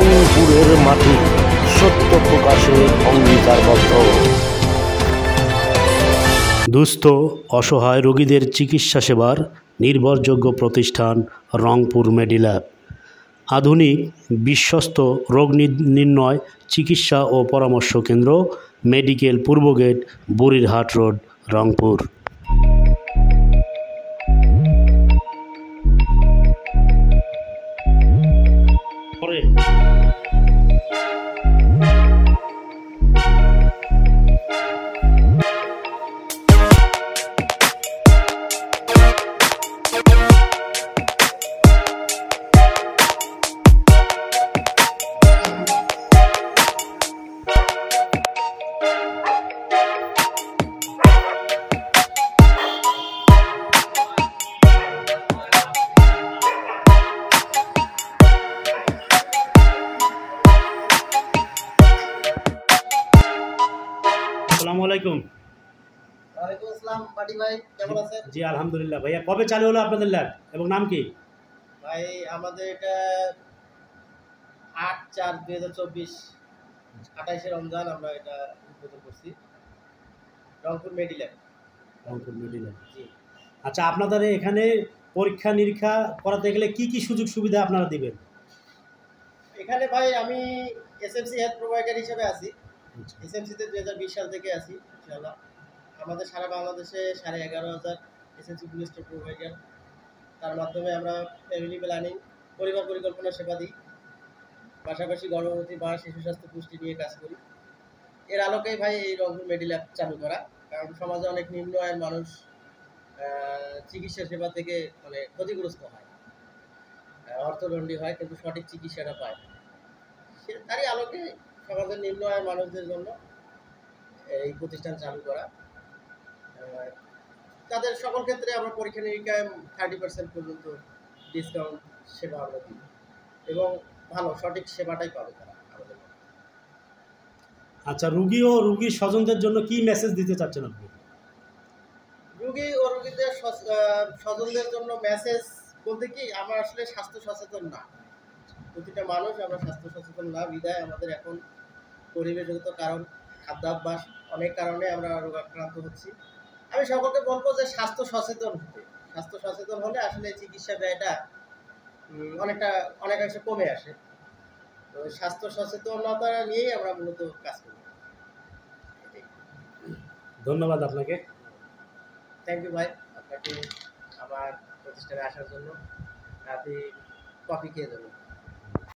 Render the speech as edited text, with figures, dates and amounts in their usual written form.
রংপুরের মাটি সত্য প্রকাশে অঙ্গীকারবদ্ধ। দুস্থ অসহায় রোগীদের চিকিৎসা সেবার নির্ভরযোগ্য প্রতিষ্ঠান রংপুর মেডিল্যাব। আধুনিক বিশ্বস্ত রোগ নির্ণয় চিকিৎসা ও পরামর্শ কেন্দ্র, মেডিকেল পূর্ব গেট, বুড়িরহাট রোড, রংপুর। আসসালামু আলাইকুম। ওয়ালাইকুম আসসালাম বাটি ভাই, কেমন আছেন? জি আলহামদুলিল্লাহ। ভাইয়া কবে চালু হলো আপনাদের ল্যাব এবং নাম কি? ভাই আমাদের এটা 8/4/2024 28শে রমজান আমরা এটা উদ্বোধন করছি, রংপুর মেডিল্যাব। রংপুর মেডিল্যাব। জি। আচ্ছা, আপনাদের এখানে পরীক্ষা নিরীক্ষা করাতে গেলে কি কি সুযোগ সুবিধা আপনারা দিবেন? এখানে ভাই আমি এসএমসি হেলথ প্রোভাইডার হিসেবে আছি। এসএমসিতে 2020 সাল থেকে আছি ইনশাআল্লাহ। আমাদের সারা বাংলাদেশে 11,500 এসএমসি বুস্টার প্রোভাইডার। তার মাধ্যমে আমরা ফ্যামিলি প্ল্যানিং, পরিবার পরিকল্পনা সেবা দিই। পাশাপাশি গর্ভবতী মা, শিশু স্বাস্থ্য পুষ্টি নিয়ে কাজ করি। এর আলোকেই ভাই এই রংপুর মেডিল্যাব চালু করা, কারণ সমাজে অনেক নিম্ন আয়ের মানুষ চিকিৎসা সেবা থেকে মানে ক্ষতিগ্রস্ত হয়, অর্থদণ্ডী হয়, কিন্তু সঠিক চিকিৎসাটা পায়। তারই আলোকে সমাজের নিম্ন আয়ের মানুষদের জন্য এই প্রতিষ্ঠান চালু করা। তাদের সকল ক্ষেত্রে আমরা পরীক্ষা নিরীক্ষায় 30% পর্যন্ত ডিসকাউন্ট সেবা আমরা দিই এবং ভালো সঠিক সেবাটাই পাবে তারা আমাদের। আচ্ছা, রুগী ও রুগীর স্বজনদের জন্য কি মেসেজ দিতে চাচ্ছেন আপনি? রুগী ও রুগীদের স্বজনদের জন্য মেসেজ বলতে কি, আমরা আসলে স্বাস্থ্য সচেতন না, প্রতিটা মানুষ আমরা স্বাস্থ্য সচেতন না, বিধায় আমাদের এখন পরিবেশগত কারণ, খাদ্যাভ্যাস, অনেক কারণে আমরা রোগাক্রান্ত হচ্ছি। আমি সকলকে বলবো যে স্বাস্থ্য সচেতন হতে, স্বাস্থ্য সচেতন হলে আসলে চিকিৎসা ব্যয়টা অনেকাংশে কমে আসে। তো স্বাস্থ্য সচেতনতা নিয়েই আমরা মূলত কাজ করি। ধন্যবাদ আপনাকে। থ্যাংক ইউ ভাই, আপনাকে আমার প্রতিষ্ঠানে আসার জন্য। আপনি কফি খেয়ে যাবেন।